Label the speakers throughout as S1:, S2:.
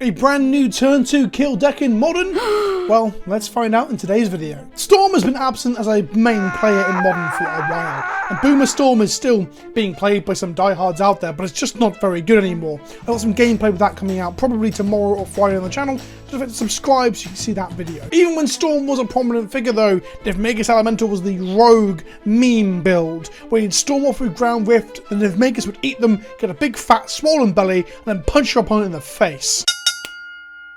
S1: A brand new turn 2 kill deck in Modern? Well, let's find out in today's video. Storm has been absent as a main player in Modern for a while, and Boomer Storm is still being played by some diehards out there, but it's just not very good anymore. I've got some gameplay with that coming out probably tomorrow or Friday on the channel. Don't forget to subscribe so you can see that video. Even when Storm was a prominent figure though, Magus Elemental was the rogue meme build, where you'd storm off with Ground Rift, and Magus would eat them, get a big fat swollen belly, and then punch your opponent in the face.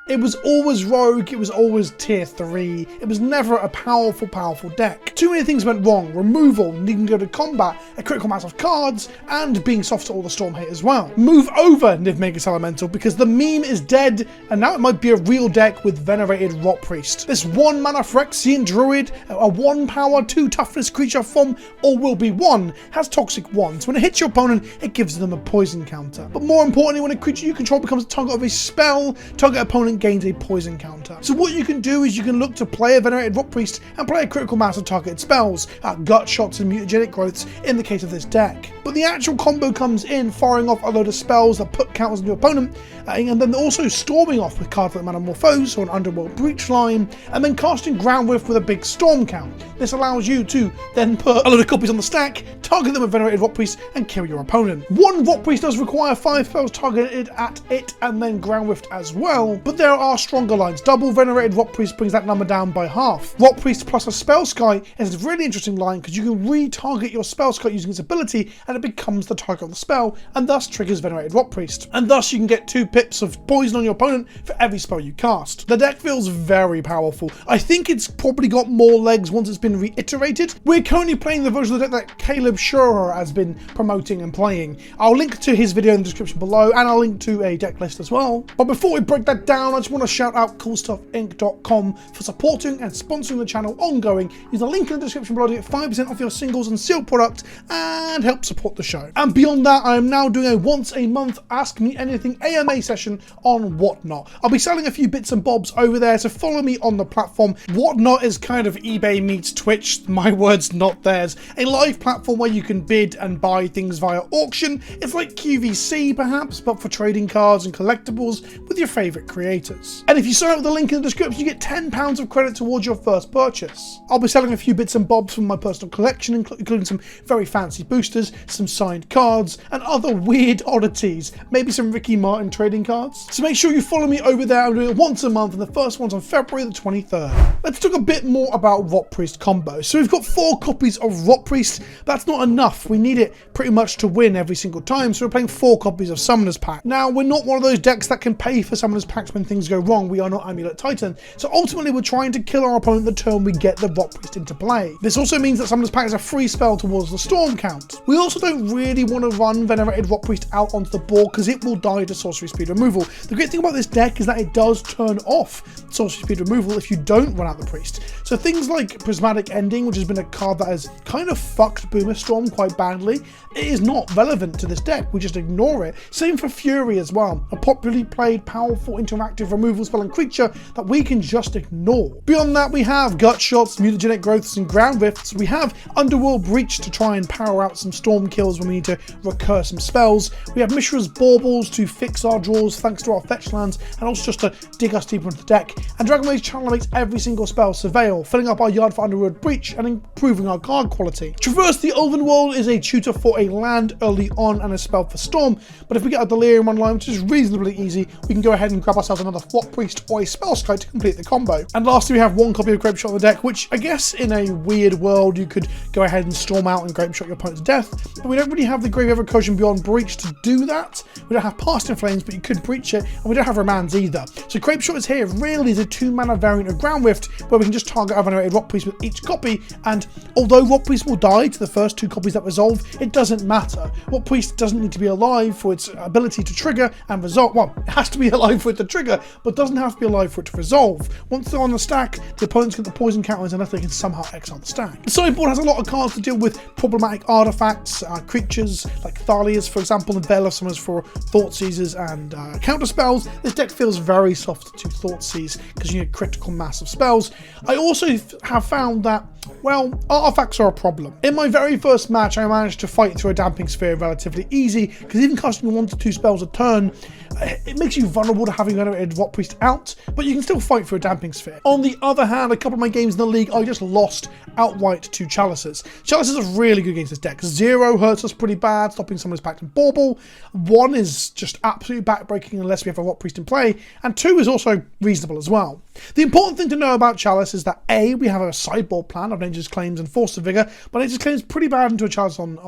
S1: It was always rogue, it was always tier 3, it was never a powerful deck. Too many things went wrong: removal, needing to go to combat, a critical mass of cards, and being soft to all the Storm hate as well. Move over Magus Elemental, because the meme is dead, and now it might be a real deck with Venerated Rotpriest. This 1 mana Phyrexian Druid, a 1 power 2 toughness creature from All Will Be 1, has Toxic 1, so when it hits your opponent, it gives them a poison counter. But more importantly, when a creature you control becomes a target of a spell, target opponent gains a poison counter. So what you can do is you can look to play a Venerated Rotpriest and play a critical mass of targeted spells, gut shots and mutagenic growths in the case of this deck. But the actual combo comes in firing off a load of spells that put counters on your opponent, and then also storming off with cards like Metamorphose or an Underworld Breach line, and then casting Ground Rift with a big storm count. This allows you to then put a load of copies on the stack, target them with Venerated Rotpriest, and kill your opponent. One Rotpriest does require 5 spells targeted at it and then Ground Rift as well, but there are stronger lines. Double Venerated Rotpriest brings that number down by half. Rotpriest plus a Spellskite is a really interesting line because you can retarget your Spellskite using its ability and it becomes the target of the spell and thus triggers Venerated Rotpriest. And thus you can get 2 pips of poison on your opponent for every spell you cast. The deck feels very powerful. I think it's probably got more legs once it's been reiterated. We're currently playing the version of the deck that Caleb Schurer has been promoting and playing. I'll link to his video in the description below, and I'll link to a deck list as well. But before we break that down, I just want to shout out goodstuffinc.com for supporting and sponsoring the channel ongoing. Use the link in the description below to get 5% off your singles and sealed product and help support the show. And beyond that, I am now doing a once a month Ask Me Anything AMA session on Whatnot. I'll be selling a few bits and bobs over there, so follow me on the platform. Whatnot is kind of eBay meets Twitch, my words not theirs. A live platform where you can bid and buy things via auction. It's like QVC perhaps, but for trading cards and collectibles with your favourite creators. And if you sign up with the link in the description, you get £10 of credit towards your first purchase. I'll be selling a few bits and bobs from my personal collection, including some very fancy boosters, some signed cards, and other weird oddities. Maybe some Ricky Martin trading cards. So make sure you follow me over there. I'm doing it once a month, and the first one's on February the 23rd. Let's talk a bit more about Rotpriest combos. So we've got 4 copies of Rotpriest. That's not enough. We need it pretty much to win every single time, so we're playing 4 copies of Summoner's Pact. Now, we're not one of those decks that can pay for Summoner's Pact when things go wrong. We are not Amulet Titan, so ultimately we're trying to kill our opponent the turn we get the Rotpriest into play. This also means that Summoner's Pact is a free spell towards the storm count. We also don't really want to run Venerated Rotpriest out onto the board because it will die to sorcery speed removal. The great thing about this deck is that it does turn off sorcery speed removal if you don't run out the priest. So things like Prismatic Ending, which has been a card that has kind of fucked Boomer Storm quite badly, it is not relevant to this deck. We just ignore it. Same for Fury as well, a popularly played powerful interactive removal spell and creature that we can just ignore. Beyond that, we have gut shots, mutagenic growths, and ground rifts. We have Underworld Breach to try and power out some storm kills when we need to recur some spells. We have Mishra's Baubles to fix our draws thanks to our fetch lands, and also just to dig us deeper into the deck. And Dragonmage's Channel makes every single spell surveil, filling up our yard for Underworld Breach and improving our card quality. Traverse the Elven World is a tutor for a land early on and a spell for Storm, but if we get a Delirium online, which is reasonably easy, we can go ahead and grab ourselves another Rotpriest or a Spellskite to complete the combo. And lastly, we have 1 copy of Grapeshot on the deck, which I guess in a weird world you could go ahead and storm out and Grapeshot your opponent to death, but we don't really have the Graveyard Recursion beyond Breach to do that. We don't have Past in Flames, but you could breach it, and we don't have Remands either. So Grapeshot is here really is a 2-mana variant of Ground Rift, where we can just target our Venerated Rotpriest with each copy, and although Rotpriest will die to the first 2 copies that resolve, it doesn't matter. Rotpriest doesn't need to be alive for its ability to trigger and resolve. Well, it has to be alive for it to trigger, but doesn't have to be alive for it to resolve. Once they're on the stack, the opponents get the poison counters unless they can somehow exile the stack. The sideboard has a lot of cards to deal with problematic artifacts, creatures like Thalias, for example, and Veil of Summers for Thought Seizers and counter spells. This deck feels very soft to Thought Seize because you need a critical mass of spells. I also have found that Well, artifacts are a problem. In my very first match, I managed to fight through a damping sphere relatively easy, because even casting 1 to 2 spells a turn, it makes you vulnerable to having Venerated Rotpriest out, but you can still fight through a damping sphere. On the other hand, a couple of my games in the league, I just lost outright to Chalices. Chalices are really good against this deck. 0 hurts us pretty bad, stopping someone's Pact and Bauble. 1 is just absolutely backbreaking unless we have a Rotpriest in play, and 2 is also reasonable as well. The important thing to know about Chalice is that A, we have a sideboard plan of Nature's Claims and Force of Vigor, but Nature's Claims pretty bad into a Chalice on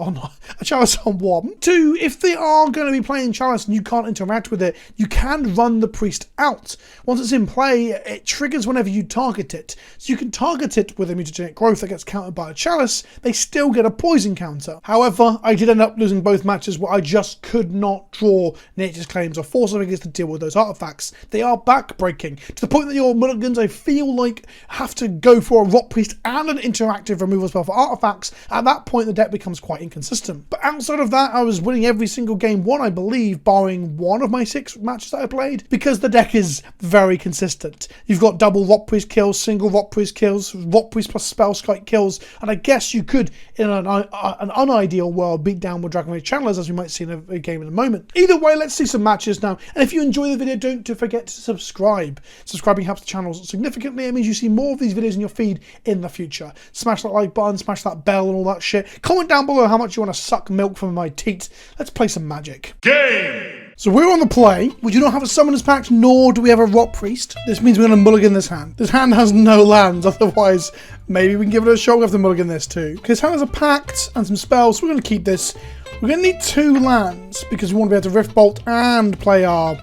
S1: a Chalice on 1. 2, if they are going to be playing Chalice and you can't interact with it, you can run the priest out. Once it's in play, it triggers whenever you target it. So you can target it with a mutagenic growth that gets countered by a Chalice, they still get a poison counter. However, I did end up losing both matches where I just could not draw Nature's Claims or Force of Vigor to deal with those artifacts. They are backbreaking, to the point that your mulligans, I feel like, have to go for a Rotpriest and an interactive removal spell for artifacts. At that point, the deck becomes quite inconsistent. But outside of that, I was winning every single game won, I believe, barring 1 of my 6 matches that I played, because the deck is very consistent. You've got double Rotpriest kills, single Rotpriest kills, Rotpriest plus Spellskite kills, and I guess you could, in an unideal world, beat down with Dragon Rage Channelers, as we might see in a game in a moment. Either way, let's see some matches now, and if you enjoy the video, don't forget to subscribe. Subscribing helps the channel significantly. It means you see more of these videos in your feed in the future. Smash that like button, smash that bell and all that shit. Comment down below how much you want to suck milk from my teat. Let's play some Magic.
S2: Game!
S1: So we're on the play. We do not have a Summoner's Pact, nor do we have a Rotpriest. This means we're going to mulligan this hand. This hand has no lands, otherwise maybe we can give it a shot. We have to mulligan this too. Okay, this hand has a Pact and some spells, so we're going to keep this. We're going to need 2 lands, because we want to be able to Rift Bolt and play our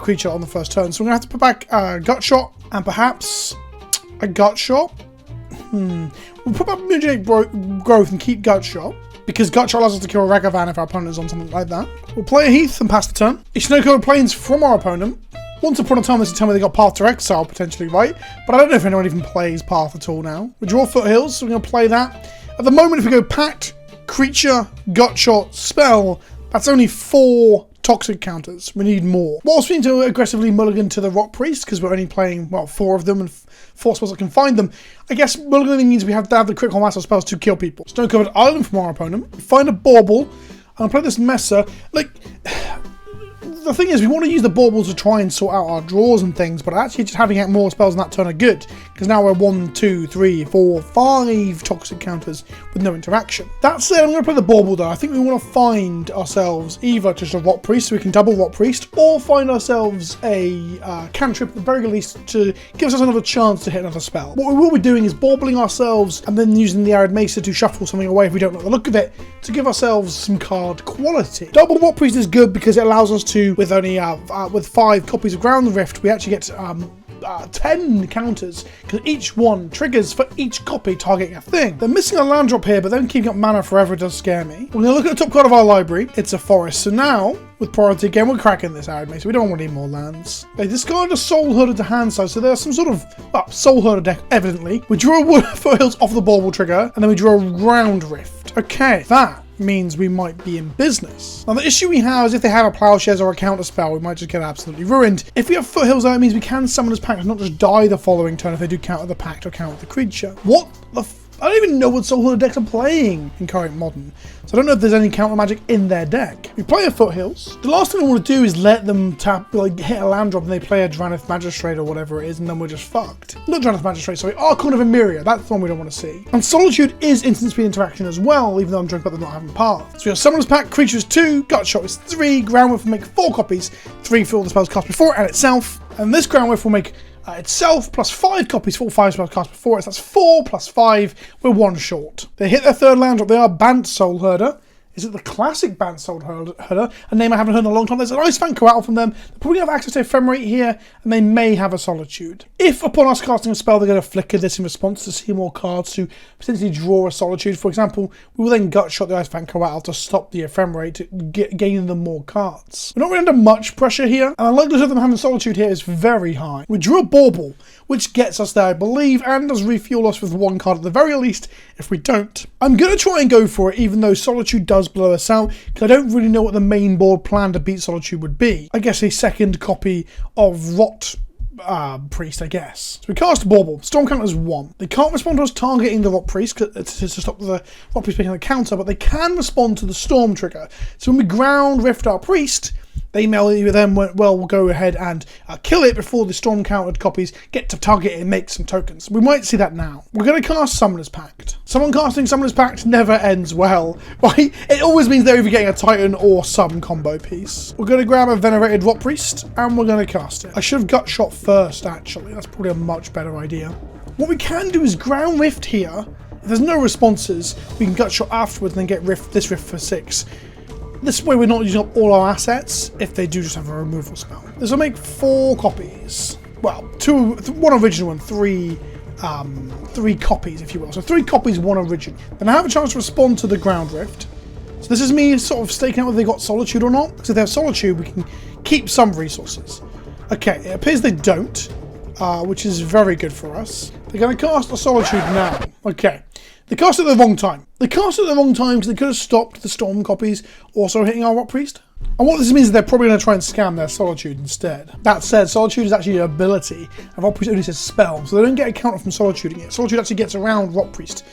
S1: creature on the first turn. So we're going to have to put back a Gut Shot, and perhaps a Gut Shot. We'll put back Mutagenic Growth and keep Gut Shot, because Gut Shot allows us to kill a Ragavan if our opponent is on something like that. We'll play a Heath and pass the turn. A Snow-Covered Plains from our opponent. Once upon a time, this would tell me they got Path to Exile, potentially, right? But I don't know if anyone even plays Path at all now. We draw Foothills, so we're going to play that. At the moment, if we go Pact, Creature, Gut Shot, Spell, that's only 4 toxic counters. We need more. Whilst we need to aggressively mulligan to the Rotpriest, because we're only playing, well, 4 of them and 4 spells that can find them, I guess mulliganing means we have to have the critical mass of spells to kill people. Snow-Covered Island from our opponent. We find a Bauble, and I'll play this Messer. Like, the thing is, we want to use the Bauble to try and sort out our draws and things, but actually just having out more spells in that turn are good, because now we're 1, 2, 3, 4, 5 toxic counters with no interaction. That said, I'm going to play the Bauble though. I think we want to find ourselves either just a Rotpriest, so we can double Rotpriest, or find ourselves a cantrip at the very least to give us another chance to hit another spell. What we will be doing is Baubling ourselves and then using the Arid Mesa to shuffle something away if we don't like the look of it, to give ourselves some card quality. Double Rotpriest is good because it allows us to, with only with 5 copies of Ground Rift, we actually get 10 counters, because each one triggers for each copy targeting a thing. They're missing a land drop here, but then keeping up mana forever does scare me. We're going to look at the top card of our library. It's a forest. So now, with priority again, we're cracking this Arid Mesa. We don't want any more lands. They discarded a Soulherder to hand side, so there's some sort of Soulherder deck, evidently. We drew a Wood Foothills off the Bauble trigger, and then we drew a Ground Rift. Okay, that means we might be in business. Now the issue we have is if they have a Plowshares or a counter spell, we might just get absolutely ruined. If we have Foothills, that means we can summon as Pact and not just die the following turn if they do counter the Pact or counter the creature. What the I don't even know what Soulherder decks are playing in current Modern, so I don't know if there's any counter magic in their deck. We play a Foothills. The last thing I want to do is let them tap, like, hit a land drop and they play a Dranith Magistrate or whatever it is, and then we're just fucked. Not Dranith Magistrate, sorry, Archon of Emeria. That's the one we don't want to see. And Solitude is instant speed interaction as well, even though I'm joking about them not having Path. So we have Summoner's Pact, Creatures 2, Gut Shot is 3, Ground Whiff will make 4 copies, 3 for all the spells cast before it and itself, and this Ground Whiff will make itself plus 5 copies for all 5 spells cast before it. So that's 4 plus 5. We're 1 short. They hit their 3rd land drop. They are Bant Soulherder. Is it the classic Bant Soulherder? A name I haven't heard in a long time. There's an Icefang Coatl from them. They probably have access to Ephemerate here, and they may have a Solitude. If upon us casting a spell, they're going to flicker this in response to see more cards to potentially draw a Solitude. For example, we will then Gut Shot the Icefang Coatl to stop the Ephemerate, to gain them more cards. We're not really under much pressure here, and the likelihood of them having Solitude here is very high. We drew a Bauble, which gets us there, I believe, and does refuel us with 1 card at the very least if we don't. I'm going to try and go for it, even though Solitude does blow us out, because I don't really know what the main board plan to beat Solitude would be. I guess a second copy of Rot Priest, I guess. So we cast Bauble. Storm count is 1. They can't respond to us targeting the Rotpriest to stop the Rotpriest being on the counter, but they can respond to the Storm trigger. So when we ground rift our Priest, they then will go ahead and kill it before the Storm countered copies get to target it and make some tokens. We might see that now. We're going to cast Summoner's Pact. Someone casting Summoner's Pact never ends well, right? It always means they're either getting a Titan or some combo piece. We're going to grab a Venerated Rotpriest and we're going to cast it. I should have gut shot first, actually. That's probably a much better idea. What we can do is ground rift here. If there's no responses, we can gut shot afterwards and then get this rift for 6. This way we're not using up all our assets if they do just have a removal spell. This will make 4 copies. Well, 1 original and 3 copies, if you will. So 3 copies, 1 original. Then I have a chance to respond to the ground rift. So this is me sort of staking out whether they got Solitude or not. Because if they have Solitude, we can keep some resources. Okay, it appears they don't, which is very good for us. They're going to cast a Solitude now. Okay. They cast it at the wrong time. They cast it at the wrong time because they could have stopped the Storm copies also hitting our Rotpriest. And what this means is they're probably going to try and scam their Solitude instead. That said, Solitude is actually an ability, and Rotpriest only says spell, so they don't get a counter from Solituding it. Solitude actually gets around Rotpriest,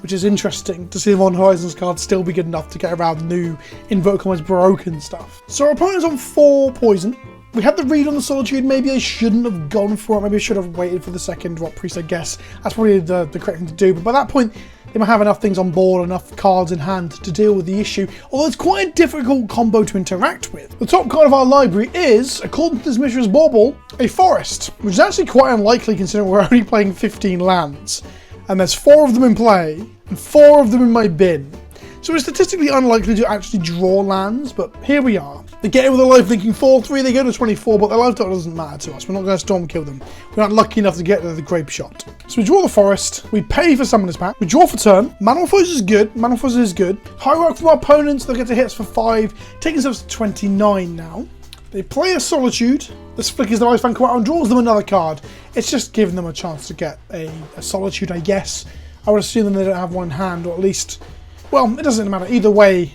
S1: which is interesting to see the Modern Horizons card still be good enough to get around new inverted commas broken stuff. So our opponent's on 4 poison. We had the read on the Solitude. Maybe I shouldn't have gone for it. Maybe I should have waited for the second Rotpriest, I guess. That's probably the correct thing to do. But by that point, they might have enough things on board, enough cards in hand to deal with the issue. Although it's quite a difficult combo to interact with. The top card of our library is, according to this Mishra's Bauble, a forest. Which is actually quite unlikely considering we're only playing 15 lands. And there's 4 of them in play, and 4 of them in my bin. So it's statistically unlikely to actually draw lands, but here we are. They get in with a life linking 4-3, they go to 24, but their life total doesn't matter to us. We're not going to storm kill them. We're not lucky enough to get to the grape shot. So we draw the forest, we pay for Summoner's Pact, we draw for turn. Manamorphose is good, Manamorphose is good. Hierarch from our opponents, they'll get to hit us for 5, taking us to 29 now. They play a Solitude. This flickers their Ice Fan out and draws them another card. It's just giving them a chance to get a Solitude, I guess. I would assume they don't have one in hand, or at least... Well, it doesn't matter. Either way,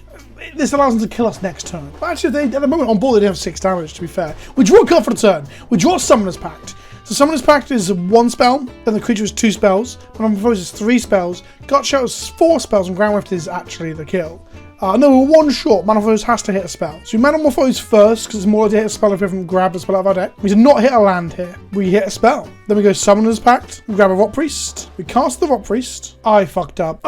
S1: this allows them to kill us next turn. But actually, at the moment on board, they have 6 damage, to be fair. We draw a card for the turn. We draw Summoner's Pact. So Summoner's Pact is 1 spell, then the creature is 2 spells. Manamorphose is 3 spells. Gut Shout is 4 spells, and Ground Rift is actually the kill. No, we're 1 short. Manamorphose has to hit a spell. So we Manamorphose first, because it's more likely to hit a spell if we haven't grabbed a spell out of our deck. We did not hit a land here. We hit a spell. Then we go Summoner's Pact. We grab a Rotpriest. We cast the Rotpriest. I fucked up.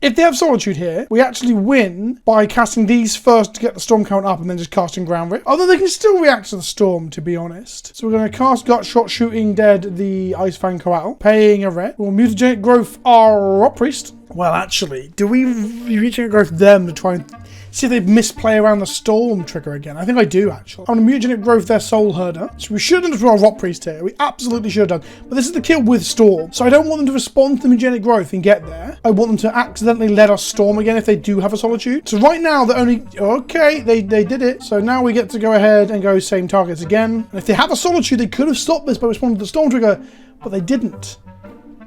S1: If they have Solitude here, we actually win by casting these first to get the Storm count up and then just casting Ground Rift. Although they can still react to the Storm, to be honest. So we're going to cast Gut Shot, shooting dead the Ice Fang Coatl, paying a red. We'll Mutagenic Growth our Rotpriest. Well, actually, do we Mutagenic Growth them to try and see if they misplay around the Storm trigger again? I think I do, actually. I'm going to Mutagenic Growth their Soulherder. So we should have done our Rotpriest here. We absolutely should have done. But this is the kill with Storm. So I don't want them to respond to the Mutagenic Growth and get there. I want them to accidentally let us Storm again if they do have a Solitude. So right now, they're only... Okay, they did it. So now we get to go ahead and go same targets again. And if they have a Solitude, they could have stopped this by responding to the Storm trigger. But they didn't.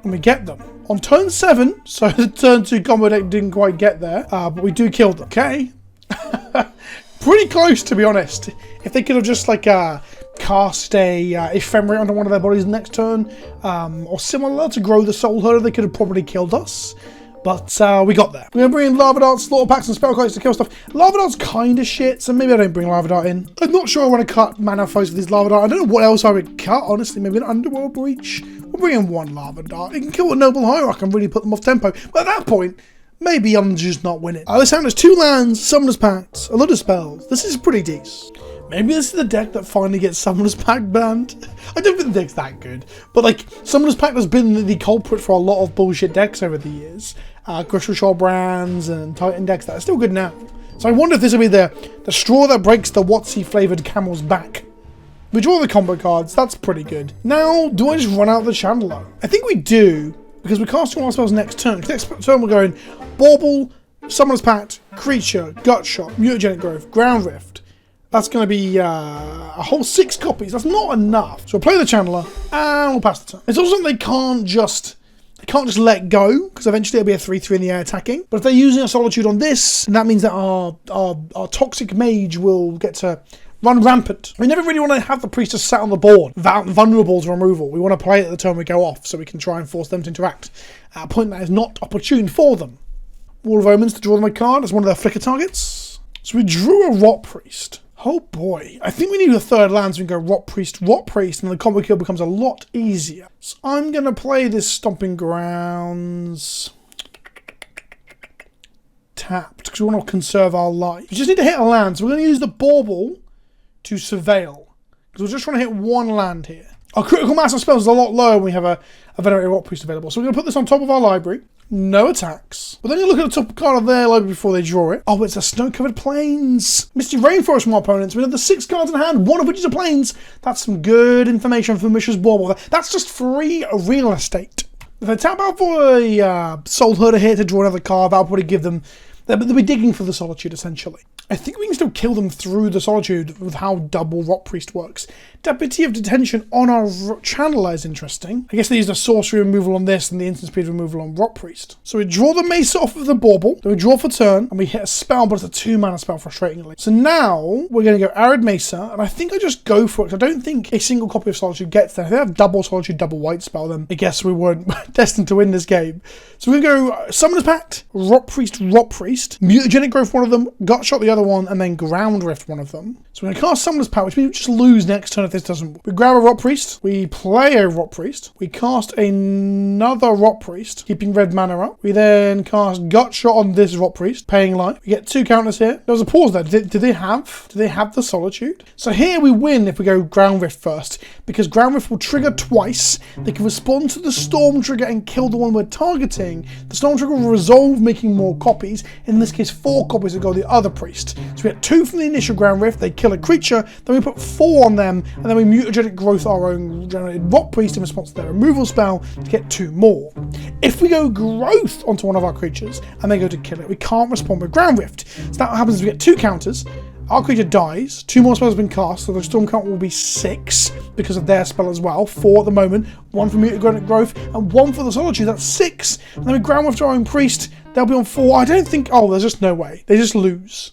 S1: And we get them. On turn 7, so the turn 2 combo deck didn't quite get there, but we do kill them. Okay. Pretty close, to be honest. If they could have just like cast a Ephemerate onto one of their bodies next turn, or similar to grow the Soulherder, they could have probably killed us. But we got there. We're going to bring in Lava Darts, Slaughter Packs, and Spellkites to kill stuff. Lava Dart's kind of shit, so maybe I don't bring Lava Dart in. I'm not sure I want to cut Manamorphose with this Lava Dart. I don't know what else I would cut, honestly. Maybe an Underworld Breach. We'll bring in 1 Lava Dart. It can kill a Noble Hierarch and really put them off tempo. But at that point, maybe I'm just not winning. This hand has 2 lands, Summoner's Pact, a lot of spells. This is pretty decent. Maybe this is the deck that finally gets Summoner's Pact banned. I don't think the deck's that good. But like, Summoner's Pact has been the culprit for a lot of bullshit decks over the years. Crystal Shore brands and Titan decks that are still good now. So I wonder if this will be the straw that breaks the Watsy flavoured camel's back. We draw the combo cards, that's pretty good. Now, do I just run out the Chandler? I think we do, because we're casting all our spells next turn. Next turn we're going Bauble, Summoner's Pact, Creature, Gut Shot, Mutagenic Growth, Ground Rift. That's going to be a whole 6 copies. That's not enough. So we'll play the Chandler and we'll pass the turn. It's also something they can't just let go, because eventually it'll be a 3-3 in the air attacking. But if they're using a Solitude on this, and that means that our Toxic Mage will get to run rampant. We never really want to have the priest just sat on the board, vulnerable to removal. We want to play it at the turn we go off, so we can try and force them to interact at a point that is not opportune for them. Wall of Omens to draw them a card as one of their flicker targets. So we drew a Rotpriest. Oh boy, I think we need a third land, so we can go Rotpriest, and the combo kill becomes a lot easier. So I'm going to play this Stomping Grounds tapped, because we want to conserve our life. We just need to hit a land, so we're going to use the Bauble to Surveil, because we're just trying to hit one land here. Our critical mass of spells is a lot lower when we have a Venerated Rotpriest available, so we're going to put this on top of our library. No attacks. But then you look at the top card of their library before they draw it. Oh, it's a Snow-Covered Plains. Misty Rainforest from our opponents. We have the 6 cards in hand, one of which is a Plains. That's some good information for Mishra's Bauble. That's just free real estate. If they tap out for a Soulherder here to draw another card, that'll probably give them... They'll be digging for the Solitude, essentially. I think we can still kill them through the Solitude with how double Rotpriest works. Deputy of Detention on our Channeler is interesting. I guess they use the sorcery removal on this and the instant speed removal on Rotpriest. So we draw the Mace off of the Bauble, then we draw for turn, and we hit a spell, but it's a 2-mana spell, frustratingly. So now we're going to go Arid Mesa, and I think I just go for it, because I don't think a single copy of Solitude gets there. If they have double Solitude, double White spell, then I guess we weren't destined to win this game. So we're going to go Summoner's Pact, Rotpriest, Mutagenic Growth one of them, Gutshot the other one, and then Ground Rift one of them. So we're going to cast Summoner's Pact, which means we just lose next turn if this doesn't work. We grab a Rotpriest, we play a Rotpriest, we cast another Rotpriest, keeping red mana up. We then cast Gutshot on this Rotpriest, paying life. We get 2 counters here. There was a pause there. Do they have the Solitude? So here we win if we go Ground Rift first, because Ground Rift will trigger twice. They can respond to the Storm trigger and kill the one we're targeting. The Storm trigger will resolve making more copies. In this case, 4 copies that go the other priest. So we get 2 from the initial Ground Rift, they kill a creature, then we put 4 on them, and then we Mutagenic Growth our own generated Rotpriest in response to their removal spell to get 2 more. If we go Growth onto one of our creatures and they go to kill it, we can't respond with Ground Rift. So that happens is we get 2 counters, our creature dies, 2 more spells have been cast, so the Storm count will be 6 because of their spell as well, 4 at the moment, 1 for Mutagenic Growth and 1 for the Solitude, that's 6. And then we Ground Rift our own priest, they'll be on 4. I don't think, oh, there's just no way. They just lose.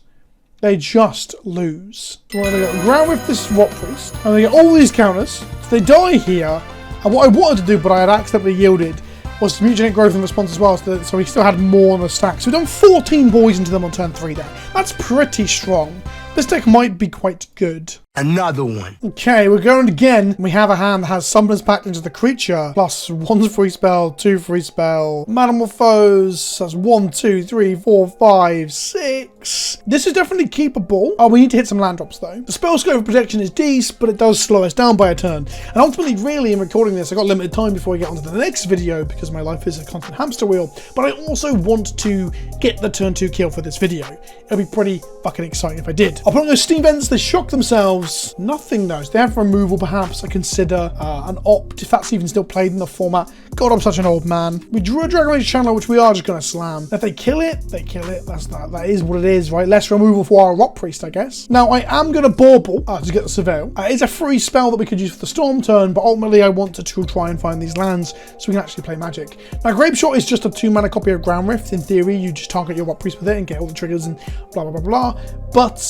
S1: They just lose. So we're going to Ground Rift this Rotpriest, and they get all these counters. So they die here, and what I wanted to do, but I had accidentally yielded, was Mutagenic Growth in response as well, so we still had more on the stack. So we've done 14 boys into them on turn 3 there. That's pretty strong. This deck might be quite good.
S2: Another one.
S1: Okay, we're going again. We have a hand that has Summoner's Pact into the creature, plus 1 free spell, 2 free spell, Metamorphose, that's 1, 2, 3, 4, 5, 6. This is definitely keepable. Oh, we need to hit some land drops though. The spell scope of protection is decent, but it does slow us down by a turn. And ultimately, really, in recording this, I got limited time before we get onto the next video because my life is a constant hamster wheel. But I also want to get the turn 2 kill for this video. It'll be pretty fucking exciting if I did. I'll put on those Steam Vents, they shock themselves. Nothing though. So they have removal perhaps. I consider an opt if that's even still played in the format. God, I'm such an old man. We drew a Dragon Rage Channeler, which we are just going to slam. If they kill it, they kill it. That is what it is, right? Less removal for our Rotpriest, I guess. Now, I am going to Bauble to get the Surveil. It's a free spell that we could use for the Storm turn, but ultimately I want to try and find these lands so we can actually play Magic. Now, Grapeshot is just a 2-mana copy of Ground Rift. In theory, you just target your Rotpriest with it and get all the triggers and blah, blah, blah, blah. But,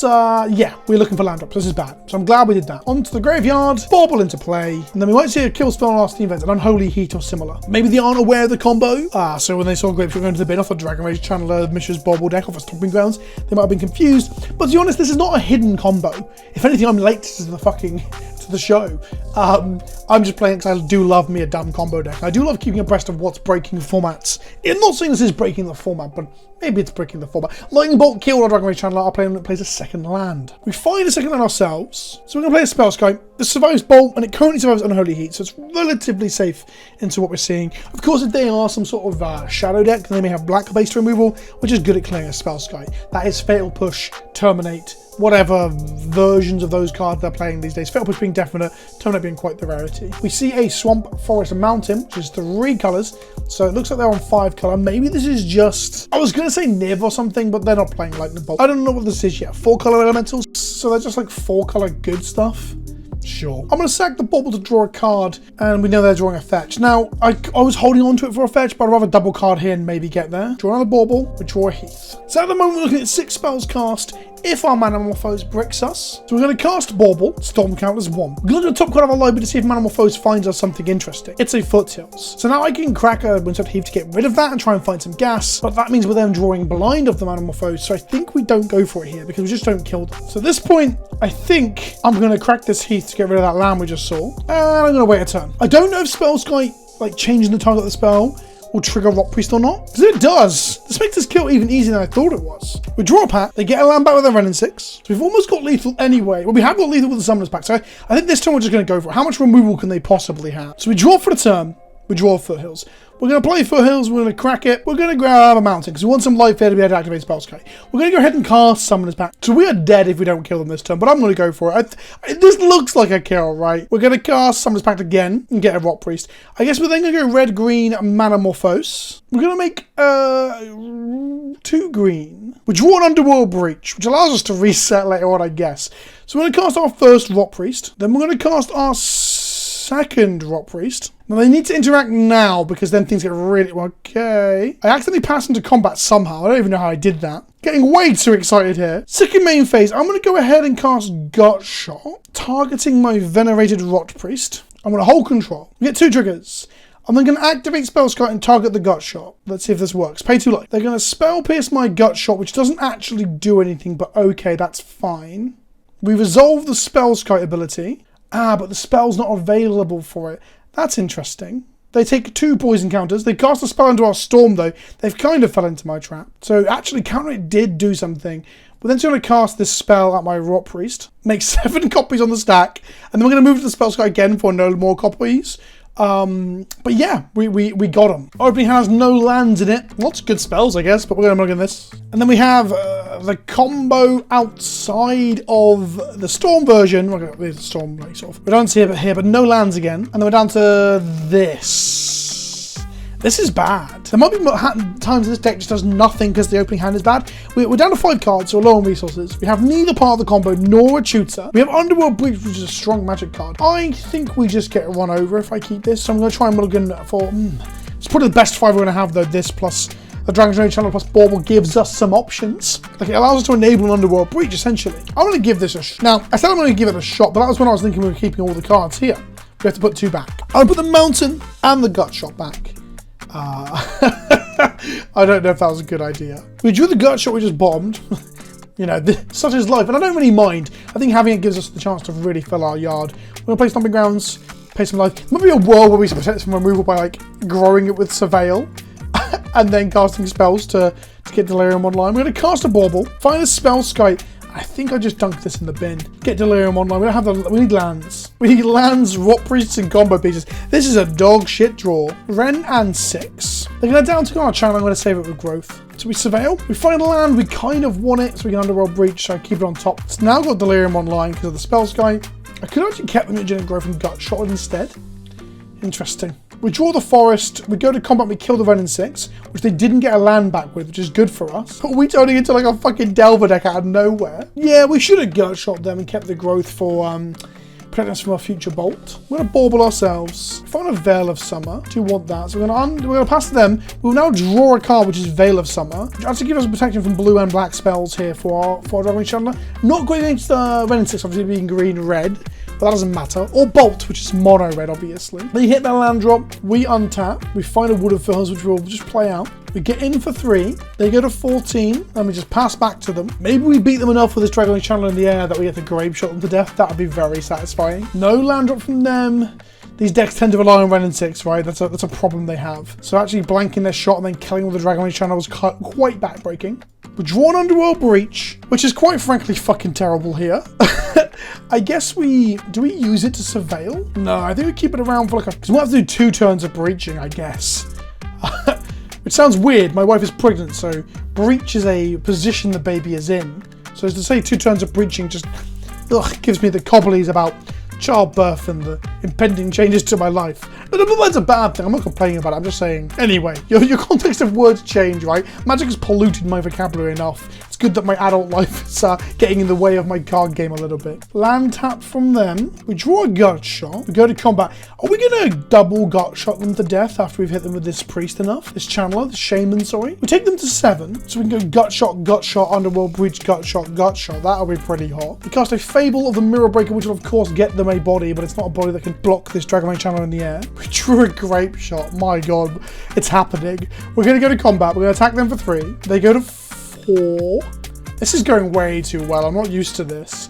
S1: yeah, we're looking for land drops. This is bad. So I'm glad we did that. Onto the graveyard, Bauble into play, and then we might see a kill spell on our Steam Vents, an Unholy Heat or similar. Maybe they aren't aware of the combo. So when they saw Grapeshot going to the bin off a Dragon Rage Channeler, Mishra's Bauble deck off a Stomping Grounds, they might have been confused. But to be honest, this is not a hidden combo. If anything, I'm late to the show. I'm just playing because I do love me a dumb combo deck. I do love keeping abreast of what's breaking formats. I'm not saying this is breaking the format, but maybe it's breaking the format. Lightning Bolt killed our Dragon Rage Channeler. Our player plays a second land. We find a second land ourselves, so we're going to play a Spellscape. This survives Bolt, and it currently survives Unholy Heat, so it's relatively safe into what we're seeing. Of course, if they are some sort of shadow deck, then they may have black-based removal, which is good at clearing a Spellscape. That is Fatal Push, Terminate, whatever versions of those cards they're playing these days. Fatal Push being definite, Terminate being quite the rarity. We see a Swamp, Forest, and Mountain, which is 3 colours, so it looks like they're on 5 colour. Maybe this is just... I was going to say Niv or something, but they're not playing Lightning Bolt. I don't know what this is yet. 4 colour elementals, so they're just like 4 colour good stuff. Sure. I'm going to sack the Bauble to draw a card, and we know they're drawing a fetch. Now, I was holding on to it for a fetch, but I'd rather double card here and maybe get there. Draw another Bauble, we draw a Heath. So at the moment, we're looking at 6 spells cast if our Manamorphose bricks us. So we're going to cast Bauble, Storm count as 1. We're going to look at the top corner of our library to see if Manamorphose finds us something interesting. It's a Foothills. So now I can crack a Windswept Heath to get rid of that and try and find some gas, but that means we're then drawing blind of the Manamorphose, so I think we don't go for it here because we just don't kill them. So at this point, I think I'm going to crack this Heath to get rid of that land we just saw, and I'm going to wait a turn. I don't know if Spellskite, like changing the target of the spell, will trigger Rotpriest or not. Because if it does, this makes this kill even easier than I thought it was. We draw a pack, they get a land back with a Renin 6. So we've almost got lethal anyway. Well, we have got lethal with the Summoner's Pact, so I think this time we're just going to go for it. How much removal can they possibly have? So we draw for the turn, we draw Foothills. We're going to play Foothills, we're going to crack it, we're going to grab a mountain, because we want some life here to be able to activate Spellskite. We're going to go ahead and cast Summoner's Pact. So we are dead if we don't kill them this turn, but I'm going to go for it. This looks like a kill, right? We're going to cast Summoner's Pact again and get a Rotpriest. I guess we're then going to go red-green Manamorphose. We're going to make 2 green. We draw an Underworld Breach, which allows us to reset later on, I guess. So we're going to cast our first Rotpriest, then we're going to cast our second Rotpriest. Now they need to interact now because then things get really... Okay. I accidentally passed into combat somehow. I don't even know how I did that. Getting way too excited here. Second main phase, I'm going to go ahead and cast Gut Shot, targeting my Venerated Rotpriest. I'm going to hold control. We get 2 triggers. I'm then going to activate Spellskite and target the Gut Shot. Let's see if this works. Pay 2 life. They're going to Spell Pierce my Gut Shot, which doesn't actually do anything, but okay, that's fine. We resolve the Spellskite ability. Ah, but the spell's not available for it. That's interesting. They take 2 poison counters. They cast a spell into our Storm, though. They've kind of fell into my trap. So actually, counter it did do something. We're then going to cast this spell at my Rotpriest. Make 7 copies on the stack. And then we're going to move to the Spellskite again for no more copies. But yeah, we got them. Opening hand has no lands in it. Lots of good spells, I guess, but we're going to look at this. And then we have the combo outside of the Storm version. We're going to the Storm, like, sort of. We don't see it here, but no lands again. And then we're down to this. This is bad. There might be times this deck just does nothing because the opening hand is bad. We're down to 5 cards, so we're low on resources. We have neither part of the combo nor a tutor. We have Underworld Breach, which is a strong magic card. I think we just get run over if I keep this. So I'm going to try and mulligan for... It's probably the best 5 we're going to have, though. This plus the Dragon's Rage Channel plus Bauble gives us some options. Like, it allows us to enable an Underworld Breach, essentially. I'm going to give this a shot. Now, I said I'm going to give it a shot, but that was when I was thinking we were keeping all the cards here. We have to put 2 back. I'll put the Mountain and the Gut Shot back. I don't know if that was a good idea. We drew the Gut Shot, we just bombed. You know, such is life, and I don't really mind. I think having it gives us the chance to really fill our yard. We're going to play Stomping Grounds, pay some life. There might be a world where we protect it from removal by, like, growing it with Surveil, and then casting spells to get Delirium online. We're going to cast a Bauble, find a Spellskite. I think I just dunked this in the bin. Get Delirium online. We don't have we need lands. We need lands, Rotpriests, and combo pieces. This is a dog shit draw. Ren and 6. They're going to down to our channel. I'm going to save it with growth. So we Surveil. We find a land. We kind of want it, so we can Underworld Breach. So I keep it on top. It's now got Delirium online because of the Spellskite. I could have actually kept the Mutagenic Growth and Gut Shot instead. Interesting. We draw the Forest, we go to combat, we kill the Renin 6, which they didn't get a land back with, which is good for us. But we turning into like a fucking Delver deck out of nowhere. Yeah, we should have Gut Shot them and kept the growth for protect us from our future bolt. We're going to Bauble ourselves. Find a Veil of Summer. Do you want that? So we're going to pass to them. We'll now draw a card, which is Veil of Summer, which actually gives us protection from blue and black spells here for our Dragon Chandler. Not going against the Renin 6, obviously being green red. But that doesn't matter. Or Bolt, which is mono red, obviously. Then you hit that land drop, we untap, we find a Wood of Foothills, which we'll just play out. We get in for 3, they go to 14, and we just pass back to them. Maybe we beat them enough with this Dragon Channel in the air that we get to Grave Shot them to death. That would be very satisfying. No land drop from them. These decks tend to rely on Renin 6, right? That's a problem they have. So actually blanking their shot and then killing with the Dragon Channel was quite backbreaking. We draw an Underworld Breach, which is quite frankly fucking terrible here. I guess do we use it to Surveil? No, I think we keep it around for because we'll have to do 2 turns of breaching, I guess. Which sounds weird. My wife is pregnant, so breach is a position the baby is in. So as to say 2 turns of breaching just gives me the cobblies about childbirth and the impending changes to my life. But that's a bad thing. I'm not complaining about it. I'm just saying. Anyway, your context of words change, right? Magic has polluted my vocabulary enough. It's good that my adult life is getting in the way of my card game a little bit. Land tap from them. We draw a gut shot. We go to combat. Are we going to double gut shot them to death after we've hit them with this priest enough? This channeler, this shaman, sorry. We take them to 7, so we can go gut shot, underworld breach, gut shot. That'll be pretty hot. We cast a Fable of the Mirror Breaker, which will of course get them a body, but it's not a body that can block this Dragonite channeler in the air. We drew a grape shot. My god, it's happening. We're going to go to combat. We're going to attack them for 3. They go to 4. This is going way too well. I'm not used to this.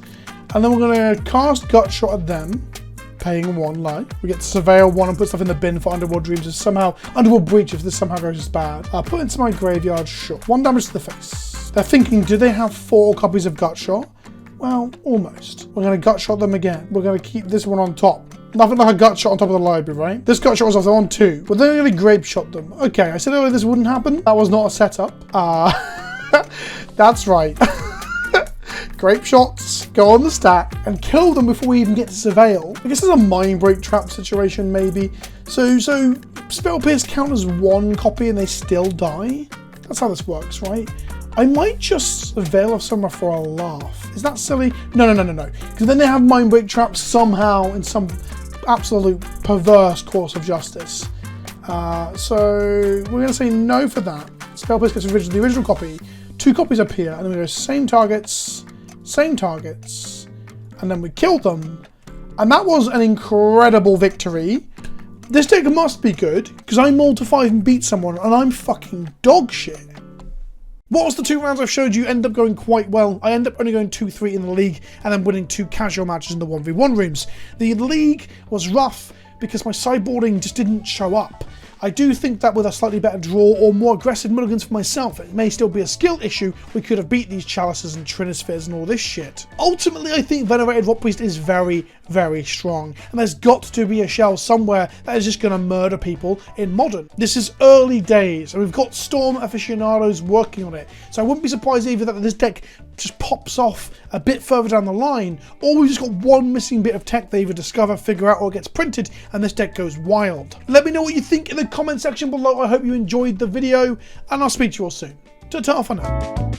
S1: And then we're going to cast gut shot at them, paying 1 life. We get to surveil 1 and put stuff in the bin for Underworld Dreams if somehow Underworld Breach if this somehow goes as bad. I'll put into my graveyard shot. 1 damage to the face. They're thinking, do they have 4 copies of gut shot? Well, almost. We're going to gut shot them again. We're going to keep this one on top. Nothing like a gut shot on top of the library, right? This gut shot was off, they're on 2. But they're going to grape shot them. Okay, I said earlier this wouldn't happen. That was not a setup. That's right. Grape shots, go on the stack, and kill them before we even get to surveil. I guess it's a mind break trap situation, maybe. So Spell Pierce count as 1 copy and they still die? That's how this works, right? I might just surveil of somewhere for a laugh. Is that silly? No. Because then they have mind break traps somehow in some absolute perverse course of justice. So we're going to say no for that. Spell Pierce gets the original copy. 2 copies appear, and then we go same targets, and then we killed them. And that was an incredible victory. This deck must be good, because I mulled to 5 and beat someone, and I'm fucking dog shit. Whilst the 2 rounds I've showed you end up going quite well, I end up only going 2-3 in the league, and then winning 2 casual matches in the 1v1 rooms. The league was rough, because my sideboarding just didn't show up. I do think that with a slightly better draw or more aggressive mulligans for myself, it may still be a skill issue, we could have beat these chalices and trinispheres and all this shit. Ultimately, I think Venerated Rotpriest is very, very strong, and there's got to be a shell somewhere that is just going to murder people in Modern. This is early days, and we've got Storm aficionados working on it, so I wouldn't be surprised either that this deck just pops off a bit further down the line, or we've just got 1 missing bit of tech they either discover, figure out, or gets printed, and this deck goes wild. Let me know what you think in the comment section below. I hope you enjoyed the video, and I'll speak to you all soon. Ta-ta for now.